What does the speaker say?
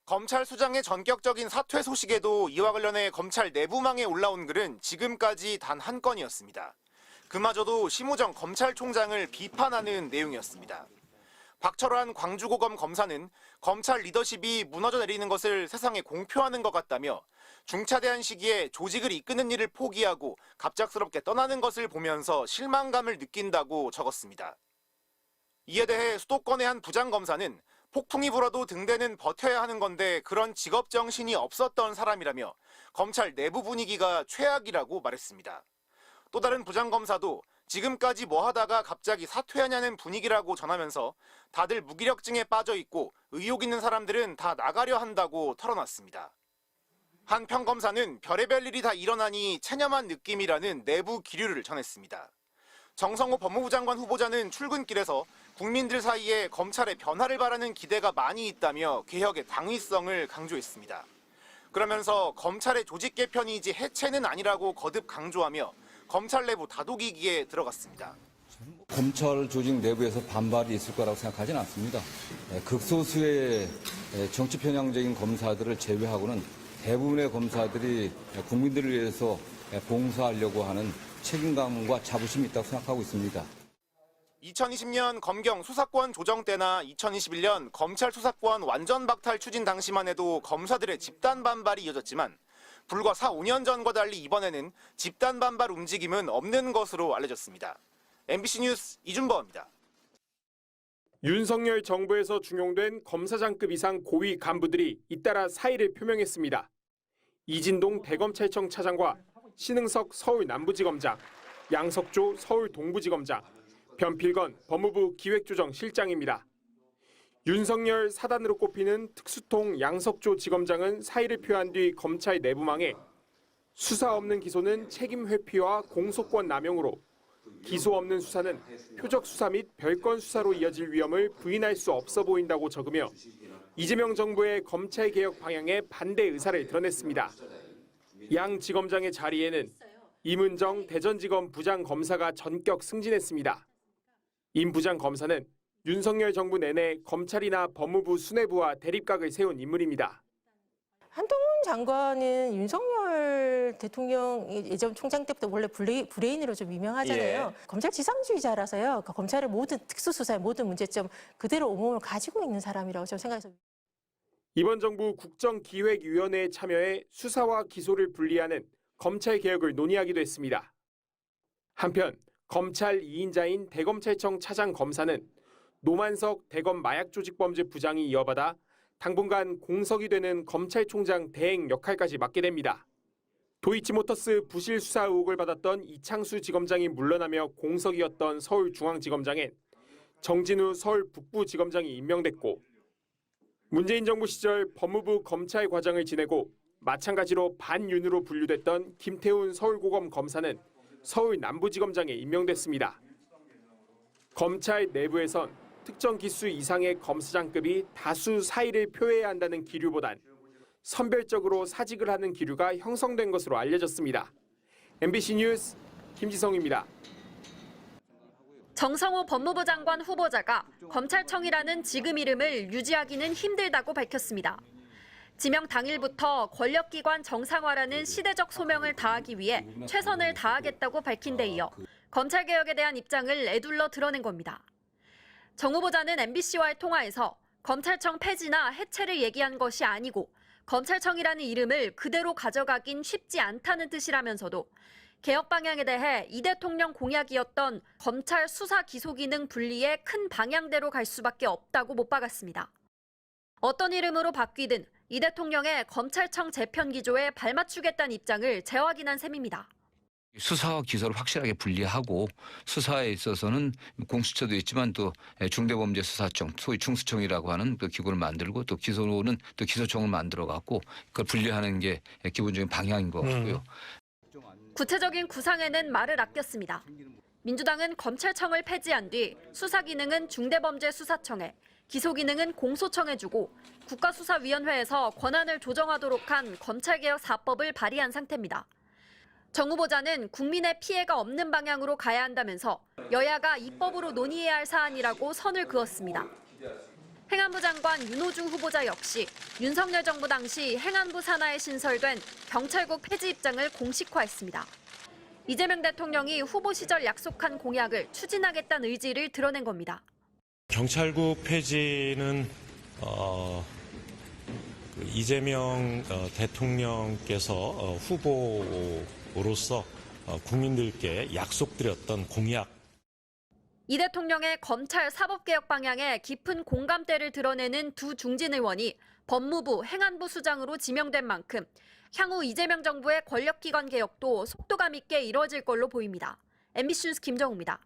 검찰수장의 전격적인 사퇴 소식에도 이와 관련해 검찰 내부망에 올라온 글은 지금까지 단 한 건이었습니다. 그마저도 심우정 검찰총장을 비판하는 내용이었습니다. 박철환 광주고검 검사는 검찰 리더십이 무너져 내리는 것을 세상에 공표하는 것 같다며 중차대한 시기에 조직을 이끄는 일을 포기하고 갑작스럽게 떠나는 것을 보면서 실망감을 느낀다고 적었습니다. 이에 대해 수도권의 한 부장검사는 폭풍이 불어도 등대는 버텨야 하는 건데 그런 직업정신이 없었던 사람이라며 검찰 내부 분위기가 최악이라고 말했습니다. 또 다른 부장검사도 지금까지 뭐 하다가 갑자기 사퇴하냐는 분위기라고 전하면서 다들 무기력증에 빠져 있고 의욕 있는 사람들은 다 나가려 한다고 털어놨습니다. 한 평검사는 별의별 일이 다 일어나니 체념한 느낌이라는 내부 기류를 전했습니다. 정성호 법무부 장관 후보자는 출근길에서 국민들 사이에 검찰의 변화를 바라는 기대가 많이 있다며 개혁의 당위성을 강조했습니다. 그러면서 검찰의 조직 개편이지 해체는 아니라고 거듭 강조하며 검찰 내부 다독이기에 들어갔습니다. 검찰 조직 내부에서 반발이 있을 거라고 생각하지는 않습니다. 극소수의 정치 편향적인 검사들을 제외하고는 대부분의 검사들이 국민들을 위해서 봉사하려고 하는 책임감과 자부심이 있다고 생각하고 있습니다. 2020년 검경 수사권 조정 때나 2021년 검찰 수사권 완전 박탈 추진 당시만 해도 검사들의 집단 반발이 이어졌지만 불과 4, 5년 전과 달리 이번에는 집단 반발 움직임은 없는 것으로 알려졌습니다. MBC 뉴스 이준범입니다. 윤석열 정부에서 중용된 검사장급 이상 고위 간부들이 잇따라 사의를 표명했습니다. 이진동 대검찰청 차장과 신흥석 서울 남부지검장, 양석조 서울 동부지검장, 변필건 법무부 기획조정실장입니다. 윤석열 사단으로 꼽히는 특수통 양석조 지검장은 사의를 표한 뒤 검찰 내부망에 수사 없는 기소는 책임 회피와 공소권 남용으로 기소 없는 수사는 표적 수사 및 별건 수사로 이어질 위험을 부인할 수 없어 보인다고 적으며 이재명 정부의 검찰 개혁 방향에 반대 의사를 드러냈습니다. 양 지검장의 자리에는 임은정 대전지검 부장검사가 전격 승진했습니다. 임 부장검사는 윤석열 정부 내내 검찰이나 법무부 수뇌부와 대립각을 세운 인물입니다. 한동훈 장관은 윤석열 대통령 예전 총장 때부터 원래 브레인으로 좀 유명하잖아요. 검찰 지상주의자라서요. 그 검찰의 모든 특수수사의 모든 문제점 그대로 온몸을 가지고 있는 사람이라고 저는 생각해서. 이번 정부 국정기획위원회에 참여해 수사와 기소를 분리하는 검찰 개혁을 논의하기도 했습니다. 한편 검찰 2인자인 대검찰청 차장 검사는 노만석 대검 마약조직범죄 부장이 이어받아 당분간 공석이 되는 검찰총장 대행 역할까지 맡게 됩니다. 도이치모터스 부실 수사 의혹을 받았던 이창수 지검장이 물러나며 공석이었던 서울중앙지검장엔 정진우 서울 북부지검장이 임명됐고 문재인 정부 시절 법무부 검찰과장을 지내고 마찬가지로 반윤으로 분류됐던 김태훈 서울고검 검사는 서울 남부지검장에 임명됐습니다. 검찰 내부에선 특정 기수 이상의 검사장급이 다수 사의를 표해야 한다는 기류보단 선별적으로 사직을 하는 기류가 형성된 것으로 알려졌습니다. MBC 뉴스 김지성입니다. 정성호 법무부 장관 후보자가 검찰청이라는 지금 이름을 유지하기는 힘들다고 밝혔습니다. 지명 당일부터 권력기관 정상화라는 시대적 소명을 다하기 위해 최선을 다하겠다고 밝힌 데 이어 검찰개혁에 대한 입장을 애둘러 드러낸 겁니다. 정 후보자는 MBC와의 통화에서 검찰청 폐지나 해체를 얘기한 것이 아니고 검찰청이라는 이름을 그대로 가져가긴 쉽지 않다는 뜻이라면서도 개혁 방향에 대해 이 대통령 공약이었던 검찰 수사 기소 기능 분리의 큰 방향대로 갈 수밖에 없다고 못 박았습니다. 어떤 이름으로 바뀌든 이 대통령의 검찰청 재편 기조에 발맞추겠다는 입장을 재확인한 셈입니다. 수사와 기소를 확실하게 분리하고 수사에 있어서는 공수처도 있지만 또 중대범죄수사청, 소위 중수청이라고 하는 그 기구를 만들고 또 기소는 또 기소청을 만들어갖고 그걸 분리하는 게 기본적인 방향인 것 같고요. 구체적인 구상에는 말을 아꼈습니다. 민주당은 검찰청을 폐지한 뒤 수사 기능은 중대범죄수사청에, 기소 기능은 공소청에 주고 국가수사위원회에서 권한을 조정하도록 한 검찰개혁 4법을 발의한 상태입니다. 정 후보자는 국민의 피해가 없는 방향으로 가야 한다면서 여야가 입법으로 논의해야 할 사안이라고 선을 그었습니다. 행안부 장관 윤호중 후보자 역시 윤석열 정부 당시 행안부 산하에 신설된 경찰국 폐지 입장을 공식화했습니다. 이재명 대통령이 후보 시절 약속한 공약을 추진하겠다는 의지를 드러낸 겁니다. 경찰국 폐지는 이재명 대통령께서 후보로서 국민들께 약속드렸던 공약. 이 대통령의 검찰 사법개혁 방향에 깊은 공감대를 드러내는 두 중진 의원이 법무부, 행안부 수장으로 지명된 만큼 향후 이재명 정부의 권력기관 개혁도 속도감 있게 이뤄질 걸로 보입니다. MBC 뉴스 김정우입니다.